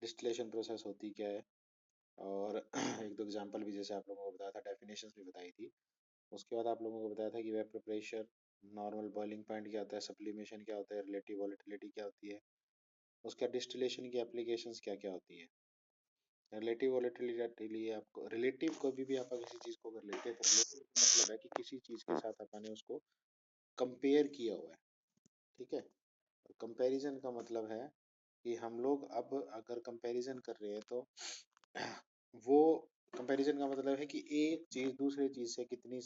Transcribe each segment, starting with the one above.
Distillation process होती क्या है, और एक दो एग्जांपल भी जैसे आप लोगों को बताया था, डेफिनेशंस भी बताई थी। उसके बाद आप लोगों को बताया था कि vapour pressure, normal boiling point क्या होता है, सब्लिमेशन क्या होता है, रिलेटिव वोलेटिलिटी क्या होती है, उसके बाद डिस्टिलेशन की एप्लीकेशंस क्या क्या होती हैं। रिलेटिव वोलेटिलिटी, आपको रिलेटिव कभी भी आप किसी चीज़ को अगर लेते हैं तो रिलेटिव का मतलब है कि किसी चीज़ के साथ अपन ने उसको कंपेयर किया हुआ है, ठीक है। कंपैरिजन का मतलब है कि हम लोग अब अगर कंपैरिजन कर रहे हैं तो वो कंपैरिजन का मतलब है कि एक चीज़ दूसरे चीज़ से कितनी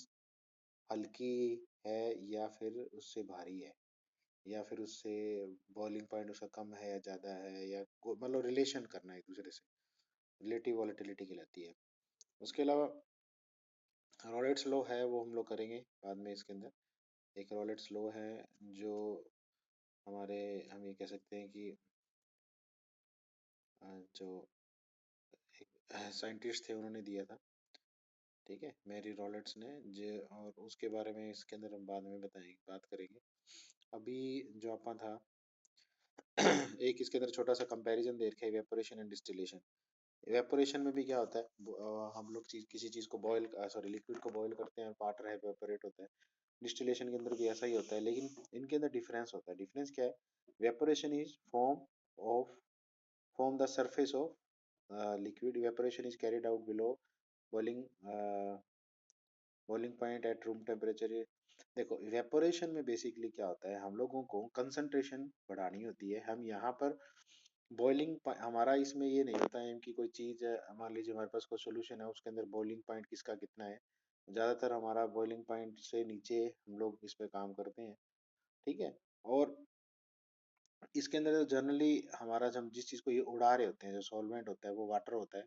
हल्की है, या फिर उससे भारी है, या फिर उससे बॉइलिंग पॉइंट उसका कम है या ज़्यादा है, या मतलब रिलेशन करना एक दूसरे से, रिलेटिव वॉलेटिलिटी कहलाती है। उसके अलावा रॉलेट्स लॉ है, वो हम लोग करेंगे बाद में इसके अंदर। एक रॉलेट्स लॉ है जो हमारे, हम ये कह सकते हैं कि जो साइंटिस्ट थे उन्होंने दिया था, ठीक है, मैरी रॉलेट्स ने जो, और उसके बारे में इसके अंदर हम बाद में बताएंगे, बात करेंगे। अभी जो अपन था एक इसके अंदर छोटा सा कंपैरिजन दे रखा है, इवेपोरेशन एंड डिस्टिलेशन। इवेपोरेशन में भी क्या होता है, हम लोग किसी चीज को बॉयल, सॉरी लिक्विड को बॉयल करते हैं और वाटर इवेपोरेट होता है। डिस्टिलेशन के अंदर भी ऐसा ही होता है, लेकिन इनके अंदर डिफरेंस होता है। डिफरेंस क्या है, evaporation is form the surface of liquid, evaporation is carried out below boiling boiling point at room temperature. देखो इवेपोरेशन में बेसिकली क्या होता है, हम लोगों को कंसंट्रेशन बढ़ानी होती है। हम यहाँ पर बॉइलिंग, हमारा इसमें ये नहीं होता है कि कोई चीज़ है, मान लीजिए हमारे पास कोई सोल्यूशन है, उसके अंदर बॉइलिंग पॉइंट किसका कितना है। ज़्यादातर हमारा बॉइलिंग पॉइंट से नीचे हम लोग इस पे काम करते हैं, ठीक है। और इसके अंदर जनरली हमारा, जब जिस चीज़ को ये उड़ा रहे होते हैं, जो सॉल्वेंट होता है वो वाटर होता है।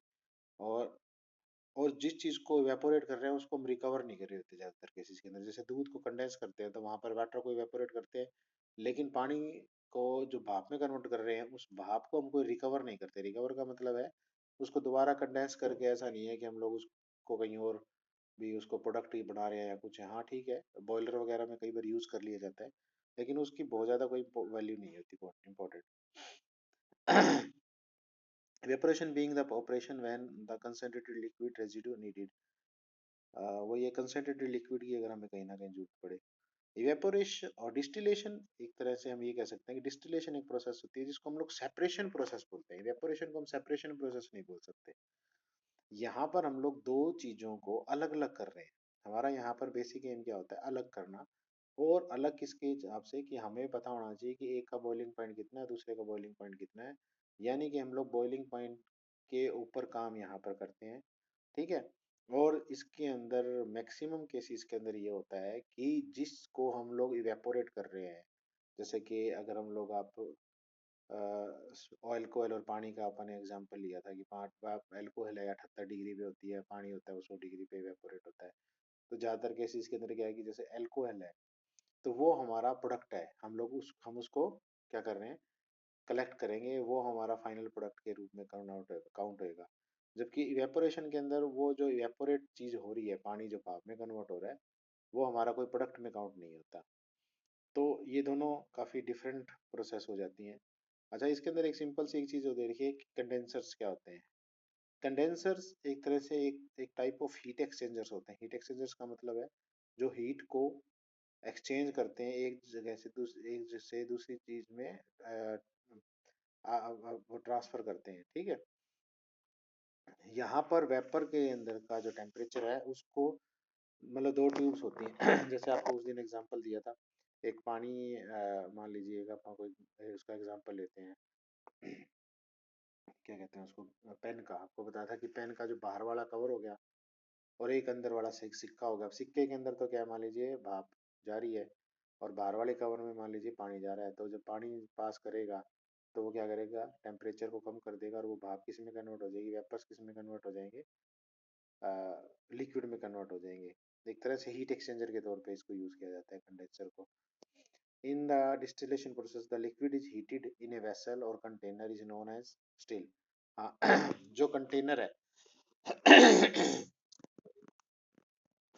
और जिस चीज को इवेपोरेट कर रहे हैं उसको हम रिकवर नहीं कर रहे होते ज्यादातर केसेस के अंदर। जैसे दूध को कंडेंस करते हैं तो वहां पर वाटर को इवेपोरेट करते हैं, लेकिन पानी को जो भाप में कन्वर्ट कर रहे हैं उस भाप को हम कोई रिकवर नहीं करते। रिकवर का मतलब है उसको दोबारा कंडेंस करके, ऐसा नहीं है कि हम लोग उसको कहीं और भी उसको प्रोडक्ट ही बना रहे हैं या कुछ है। हाँ ठीक है, बॉयलर वगैरह में कई बार यूज कर लिया जाता है, लेकिन उसकी बहुत ज्यादा कोई वैल्यू नहीं होती, important. evaporation being the operation when the concentrated liquid residue needed, वो ये कंसेंट्रेटेड लिक्विड की अगर हमें कहीं ना कहीं जरूरत पड़े। इवेपोरेशन और डिस्टिलेशन, एक तरह से हम ये कह सकते हैं कि डिस्टिलेशन एक प्रोसेस होती है जिसको हम लोग सेपरेशन प्रोसेस बोलते हैं। इवेपोरेशन को हम सेपरेशन प्रोसेस नहीं बोल सकते। यहाँ पर हम लोग दो चीजों को अलग अलग कर रहे हैं। हमारा यहाँ पर बेसिक एम क्या होता है, अलग करना। और अलग किसके हिसाब से, कि हमें पता होना चाहिए कि एक का बॉइलिंग पॉइंट कितना है, दूसरे का बॉइलिंग पॉइंट कितना है। यानी कि हम लोग बॉइलिंग पॉइंट के ऊपर काम यहाँ पर करते हैं, ठीक है। और इसके अंदर मैक्सिमम केसेस के अंदर ये होता है कि जिसको हम लोग इवेपोरेट कर रहे हैं, जैसे कि अगर हम लोग, आप ऑयल कोयल और पानी का अपन ने एग्जांपल लिया था कि एल्कोहल है 78 डिग्री पे होती है, पानी होता है वो 100 डिग्री पे इवेपोरेट होता है। तो ज्यादातर केसेस के अंदर क्या है कि जैसे एल्कोहल है तो वो हमारा प्रोडक्ट है, हम उसको क्या कर रहे हैं, कलेक्ट करेंगे, वो हमारा फाइनल प्रोडक्ट के रूप में काउंट होएगा। जबकि इवेपोरेशन के अंदर वो जो इवेपोरेट चीज हो रही है, पानी जो भाप में कन्वर्ट हो रहा है, वो हमारा कोई प्रोडक्ट में काउंट नहीं होता। तो ये दोनों काफी डिफरेंट प्रोसेस हो जाती हैं। अच्छा, इसके अंदर एक सिंपल सी एक चीज होती है, देखिए कंडेंसर्स क्या होते हैं। कंडेंसर्स एक तरह से एक टाइप ऑफ हीट एक्सचेंजर्स होते हैं। हीट एक्सचेंजर्स का मतलब है जो हीट को एक्सचेंज करते हैं एक जगह से दूसरी चीज में, वो ट्रांसफर करते हैं, ठीक है। यहाँ पर वेपर के अंदर का जो टेम्परेचर है उसको, मतलब दो ट्यूब्स होती हैं जैसे आपको उस दिन एग्जांपल दिया था, एक पानी, मान लीजिए एक अपन कोई उसका एग्जांपल लेते हैं, क्या कहते हैं उसको, पेन का। आपको बताया था कि पेन का जो बाहर वाला कवर हो गया और एक अंदर वाला सिक्का हो गया। अब सिक्के के अंदर तो क्या है, मान लीजिए भाप जा रही है, और बाहर वाले कवर में मान लीजिए पानी जा रहा है। तो जब पानी पास करेगा तो वो क्या करेगा, टेम्परेचर को कम कर देगा, और वो भाप किस में कन्वर्ट हो जाएगी, वेपर्स किस में कन्वर्ट हो जाएंगे, लिक्विड में कन्वर्ट हो जाएंगे। एक तरह से हीट एक्सचेंजर के तौर पे इसको यूज किया जाता है कंडेंसर को। In the distillation process the liquid is heated in a vessel और container is known as still. हाँ जो कंटेनर है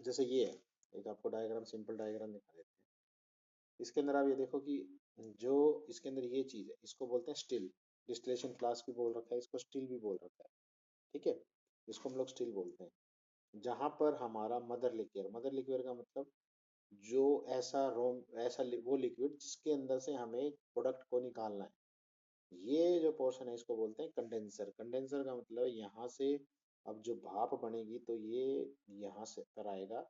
जैसे ये है, एक आपको डायग्राम, सिंपल डायग्राम दिखा देते हैं। इसके अंदर आप ये देखो कि जो इसके अंदर ये चीज है इसको बोलते हैं स्टिल। डिस्टिलेशन फ्लास्क भी बोल रखा है, इसको स्टिल भी बोल रखा है, ठीक है, इसको हम लोग स्टिल बोलते हैं। जहां पर हमारा मदर लिक्विड का मतलब जो ऐसा वो लिक्विड जिसके अंदर से हमें प्रोडक्ट को निकालना है, ये जो पोर्शन है इसको बोलते हैं कंडेंसर। कंडेंसर का मतलब यहाँ से अब जो भाप बनेगी तो ये यहाँ से कर आएगा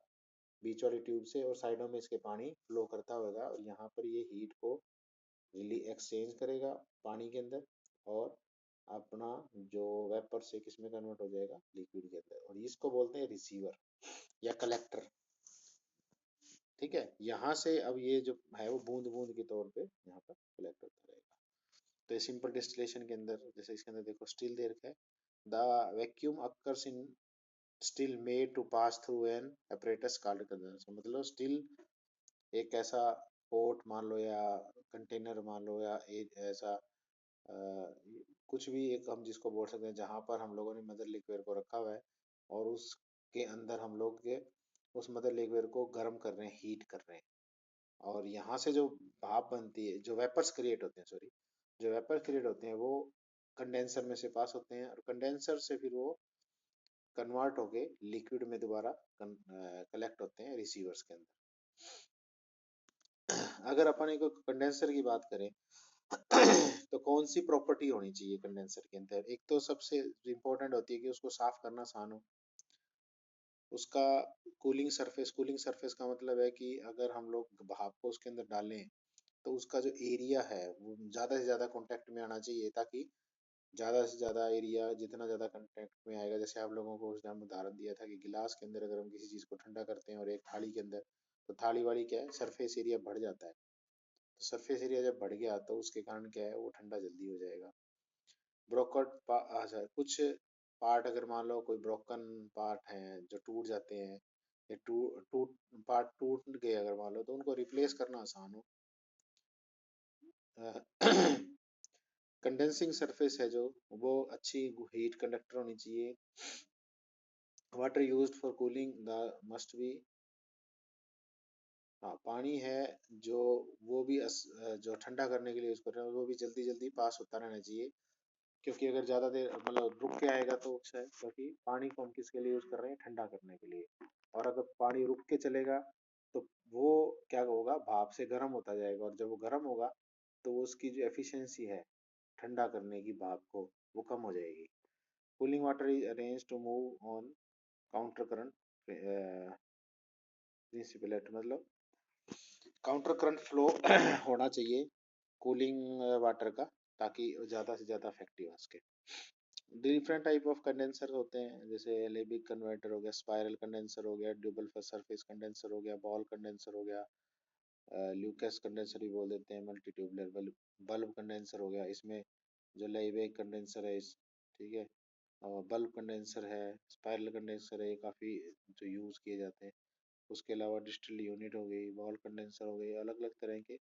बीच वाली ट्यूब से, और साइडों में इसके पानी फ्लो करता होगा, और यहाँ पर ये हीट को रिली एक्सचेंज करेगा पानी के अंदर, और अपना जो वेपर से किस में कन्वर्ट हो जाएगा, लिक्विड के अंदर, और इसको बोलते हैं रिसीवर या कलेक्टर, ठीक है। यहाँ से अब ये जो है वो बूंद बूंद के तौर पे यहाँ पर कलेक्ट होता रहेगा। तो ये सिंपल डिस्टिलेशन के अंदर, जैसे इसके अंदर देखो स्टील दे रखा है, the vacuum occurs in steel made to pass through an apparatus called condenser. मतलब स्टील एक ऐसा पोर्ट मान लो या कंटेनर मान लो या एक ऐसा अ, कुछ भी एक हम जिसको बोल सकते हैं जहां पर हम लोगों ने मदर लिक्विड को रखा हुआ है, और उसके अंदर हम लोग के उस मदर लिक्विड को गर्म कर रहे हैं, हीट कर रहे हैं, और यहाँ से जो भाप बनती है, जो वेपर्स क्रिएट होते हैं, सॉरी, जो वेपर क्रिएट होते हैं वो कंडेंसर में से पास होते हैं, और कंडेंसर से फिर वो कन्वर्ट होके लिक्विड में दोबारा कलेक्ट होते हैं रिसीवर्स के अंदर। अगर अपन एक कंडेंसर की बात करें तो कौन सी प्रॉपर्टी होनी चाहिए कंडेंसर के अंदर? एक तो सबसे इम्पोर्टेंट होती है कि उसको साफ करना आसान हो, उसका कूलिंग सरफेस का मतलब है कि अगर हम लोग भाप को उसके अंदर डालें तो उसका जो एरिया है वो ज़्यादा से ज़्यादा कांटेक्ट में आना चाहिए, ताकि ज़्यादा से ज़्यादा एरिया जितना ज़्यादा कांटेक्ट में आएगा, जैसे आप लोगों को उस टाइम उदाहरण दिया था कि गिलास के अंदर अगर हम किसी चीज़ को ठंडा करते हैं और एक थाली के अंदर, तो थाली वाली क्या है, सरफेस एरिया बढ़ जाता है, तो सरफेस एरिया जब बढ़ गया तो उसके कारण क्या है, वो ठंडा जल्दी हो जाएगा। अच्छा, कुछ पार्ट अगर मान लो कोई ब्रोकन पार्ट हैं जो टूट जाते हैं, या टूट पार्ट टूट गए अगर मान लो, तो उनको रिप्लेस करना आसान हो। कंडेंसिंग सरफेस है जो, वो अच्छी हीट कंडक्टर होनी चाहिए। Water used for cooling the must be, हाँ पानी है जो, वो भी जो ठंडा करने के लिए यूज कर रहे हैं वो भी जल्दी जल्दी पास होता रहना चाहिए, क्योंकि अगर ज्यादा देर मतलब रुक के आएगा तो अच्छा है, क्योंकि पानी को हम किसके लिए यूज कर रहे हैं, ठंडा करने के लिए, और अगर पानी रुक के चलेगा तो वो क्या होगा, भाप से गर्म होता जाएगा, और जब वो गर्म होगा तो वो उसकी जो एफिशिएंसी है ठंडा करने की भाप को, वो कम हो जाएगी। Cooling water is arrange to move on counter current principle, मतलब काउंटर करंट फ्लो होना चाहिए कूलिंग वाटर का, ताकि ज़्यादा से ज़्यादा इफेक्टिव हो सके। डिफरेंट टाइप ऑफ कंडेंसर होते हैं, जैसे एलेबिक कन्वर्टर हो गया, स्पाइरल कंडेंसर हो गया, ड्यूबल सरफेस कंडेंसर हो गया, बॉल कंडेंसर हो गया, ल्यूकस कंडेंसर भी बोल देते हैं, मल्टी ट्यूबुलर बल्ब कंडेंसर हो गया, इसमें जो लेवेक कंडेंसर है इस, ठीक है, और बल्ब कंडेंसर है, स्पाइरल कंडेंसर है, ये काफ़ी जो यूज़ किए जाते हैं। उसके अलावा डिस्टिल यूनिट हो गई, बॉल कंडेंसर हो गई, अलग अलग तरह के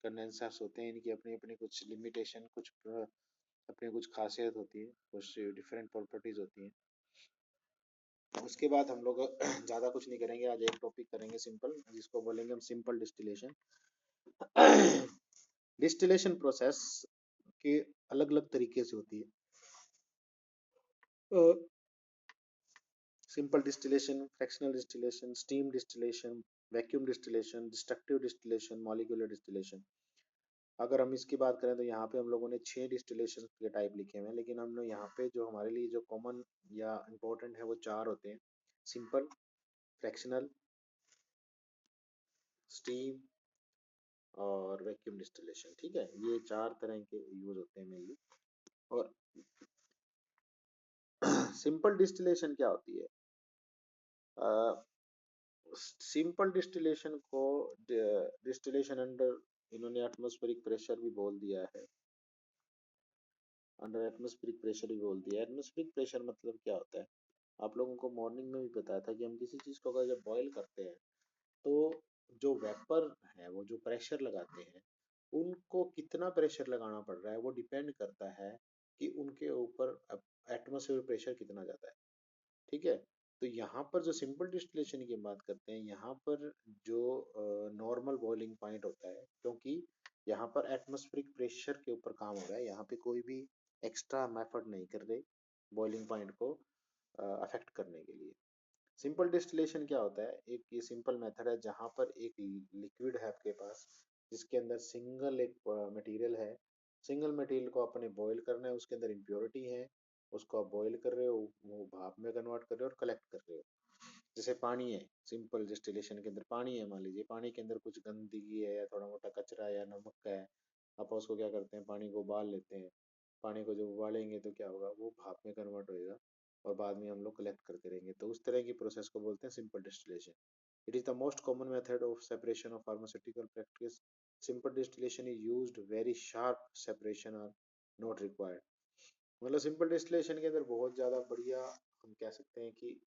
कंडेंसर्स होते हैं, इनकी अपनी अपनी कुछ लिमिटेशन, कुछ अपनी कुछ खासियत होती है, कुछ डिफरेंट प्रॉपर्टीज होती हैं। उसके बाद हम लोग ज़्यादा कुछ नहीं करेंगे, आज एक टॉपिक करेंगे सिंपल, जिसको बोलेंगे हम सिंपल डिस्टिलेशन। डिस्टिलेशन प्रोसेस के अलग अलग तरीके से होती है, simple distillation, fractional distillation, steam distillation, vacuum distillation, destructive distillation, molecular distillation. अगर हम इसकी बात करें तो यहाँ पे हम लोगों ने 6 डिस्टिलेशन के टाइप लिखे हुए हैं, लेकिन हम लोग यहाँ पे जो हमारे लिए जो कॉमन या इम्पोर्टेंट है वो 4 होते हैं, सिंपल, फ्रैक्शनल, स्टीम और वैक्यूम डिस्टिलेशन, ठीक है, ये 4 तरह के यूज होते हैं मेनली। और सिंपल डिस्टिलेशन क्या होती है? सिंपल डिस्टिलेशन को डिस्टिलेशन अंडर, इन्होंने एटमॉस्फेरिक प्रेशर भी बोल दिया है, अंडर एटमॉस्फेरिक प्रेशर भी बोल दिया है। एटमॉस्फेरिक प्रेशर मतलब क्या होता है, आप लोगों को मॉर्निंग में भी बताया था कि हम किसी चीज को अगर जब बॉईल करते हैं तो जो वेपर है वो जो प्रेशर लगाते हैं, उनको कितना प्रेशर लगाना पड़ रहा है वो डिपेंड करता है कि उनके ऊपर एटमॉस्फेरिक प्रेशर कितना ज्यादा है, ठीक है। तो यहाँ पर जो सिंपल डिस्टिलेशन की बात करते हैं, यहाँ पर जो नॉर्मल बॉइलिंग पॉइंट होता है, क्योंकि यहाँ पर एटमॉस्फेरिक प्रेशर के ऊपर काम हो रहा है, यहाँ पे कोई भी एक्स्ट्रा हम एफर्ट नहीं कर रहे बॉइलिंग पॉइंट को अफेक्ट करने के लिए। सिंपल डिस्टिलेशन क्या होता है, एक ये सिंपल मेथड है जहां पर एक लिक्विड है आपके पास जिसके अंदर सिंगल एक मटेरियल है, सिंगल मटेरियल को आपने बॉईल करना है, उसके अंदर इम्प्योरिटी है, उसको आप बॉईल कर रहे हो, वो भाप में कन्वर्ट कर रहे हो और कलेक्ट कर रहे हो। जैसे पानी है, सिंपल डिस्टिलेशन के अंदर पानी है, मान लीजिए पानी के अंदर कुछ गंदगी है या थोड़ा मोटा कचरा है या नमक का है, आप उसको क्या करते हैं, पानी को उबाल लेते हैं। पानी को जब उबालेंगे तो क्या होगा, वो भाप में कन्वर्ट होएगा और बाद में हम लोग कलेक्ट करते रहेंगे, तो उस तरह की प्रोसेस को बोलते हैं simple distillation. It is the most common method of separation of pharmaceutical practice. Simple distillation is used very sharp separation are not required. मतलब सिंपल डिस्टिलेशन के अंदर बहुत ज्यादा बढ़िया हम कह सकते हैं कि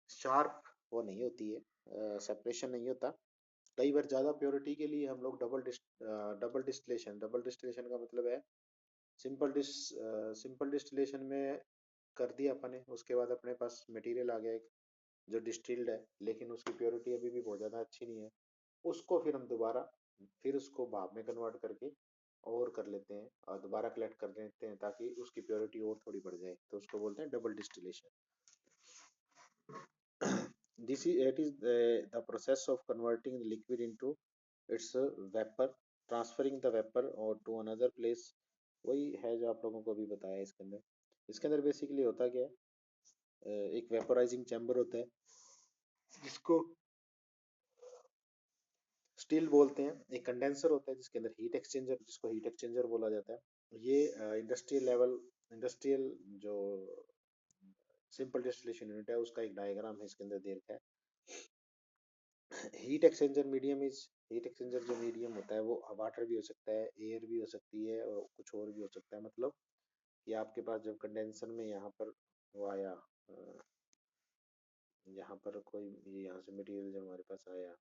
शार्प वो नहीं होती है, सेपरेशन नहीं होता। कई बार ज्यादा प्योरिटी के लिए हम लोग डबल डिस्टिलेशन का मतलब है सिंपल डिस्टिलेशन में कर दिया अपने, उसके बाद अपने पास मटेरियल आ गया एक जो डिस्टिल्ड है लेकिन उसकी प्योरिटी अभी भी बहुत ज़्यादा अच्छी नहीं है, उसको फिर हम दोबारा फिर उसको भाप में कन्वर्ट करके और कर लेते हैं और दोबारा कलेक्ट कर लेते हैं ताकि उसकी प्योरिटी और थोड़ी बढ़ जाए, तो उसको बोलते हैं double distillation. This is it is the process of converting the liquid into its vapor, transferring the vapor or to another place। वही है जो आप लोगों को अभी बताया इसके अंदर बेसिकली होता क्या है, एक वेपोराइजिंग चैम्बर होता है जिसको स्टील बोलते हैं, एक कंडेंसर होता है जिसके अंदर हीट एक्सचेंजर, जिसको हीट एक्सचेंजर बोला जाता है। ये इंडस्ट्रियल लेवल इंडस्ट्रियल जो सिंपल डिस्टिलेशन यूनिट है उसका एक डायग्राम है इसके अंदर दे रखा है। Heat exchanger medium is heat exchanger जो मीडियम होता है वो वाटर भी हो सकता है, एयर भी हो सकती है और कुछ और भी हो सकता है। मतलब कि आपके पास जब कंडेंसर में यहाँ पर वो आया, यहाँ पर कोई ये यहाँ से मटेरियल जब हमारे पास आया,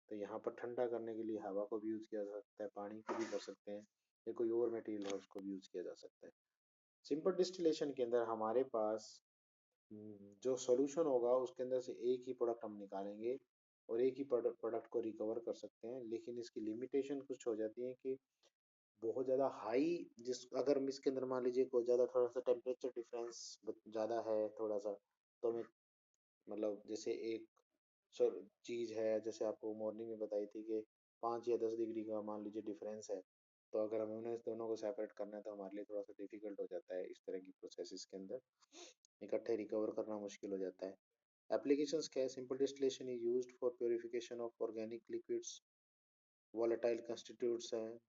तो यहाँ पर ठंडा करने के लिए हवा को भी यूज़ किया जा सकता है, पानी को भी कर सकते हैं, या कोई और मटेरियल है उसको भी यूज़ किया जा सकता है। सिंपल डिस्टिलेशन के अंदर हमारे पास जो सॉल्यूशन होगा उसके अंदर से एक ही प्रोडक्ट हम निकालेंगे और एक ही प्रोडक्ट को रिकवर कर सकते हैं, लेकिन इसकी लिमिटेशन कुछ हो जाती है कि बहुत ज़्यादा हाई जिस अगर हम इसके अंदर मान लीजिए कोई ज़्यादा थोड़ा सा टेम्परेचर डिफरेंस ज़्यादा है थोड़ा सा, तो हमें मतलब जैसे एक चीज़ है जैसे आपको मॉर्निंग में बताई थी कि 5 या 10 डिग्री का मान लीजिए डिफरेंस है, तो अगर हमें उन्हें दोनों को सेपरेट करना है तो हमारे लिए थोड़ा सा डिफिकल्ट हो जाता है, इस तरह की प्रोसेस के अंदर इकट्ठे रिकवर करना मुश्किल हो जाता है। एप्लीकेशंस क्या है, simple distillation is used for purification of organic liquids, volatile constitutes हैं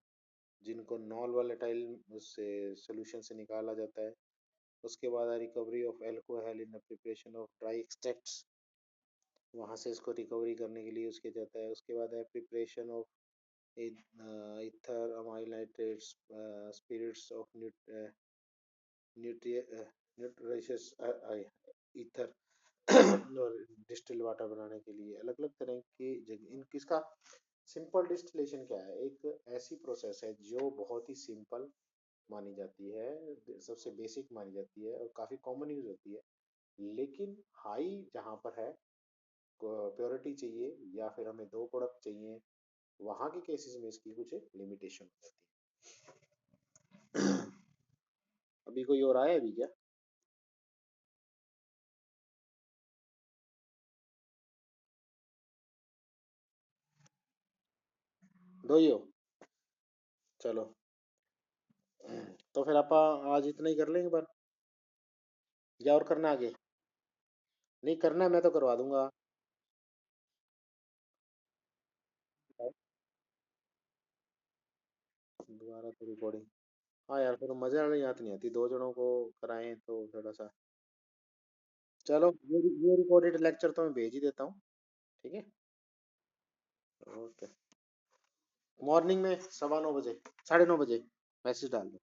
जिनको नॉन वोलेटाइल उससे सोल्यूशन से निकाला जाता है। उसके बाद recovery of alcohol in the preparation of dry extracts, वहाँ से इसको रिकवरी करने के लिए यूज़ किया जाता है। उसके बाद है preparation of ether amyl nitrates, spirits of nutritious ether और डिस्टिल वाटर बनाने के लिए अलग अलग तरह की जगह इन किसका सिंपल डिस्टिलेशन क्या है, एक ऐसी प्रोसेस है जो बहुत ही सिंपल मानी जाती है, सबसे बेसिक मानी जाती है और काफ़ी कॉमन यूज होती है, लेकिन हाई जहाँ पर है प्योरिटी चाहिए या फिर हमें दो प्रोडक्ट चाहिए, वहाँ के केसेस में इसकी कुछ लिमिटेशन हो जाती है। अभी कोई और आया है अभी क्या? दो ही हो? चलो, तो फिर आप आज इतना ही कर लेंगे बार, या और करना आगे? नहीं करना है मैं तो करवा दूंगा। दोबारा तो रिकॉर्डिंग, हाँ यार फिर मजा नहीं आती, नहीं आती दो जनों को कराएं तो थोड़ा सा। चलो ये रिकॉर्डेड लेक्चर तो मैं भेज ही देता हूँ, ठीक है? ओके, मॉर्निंग में 9:15 बजे 9:30 बजे मैसेज डाल दो।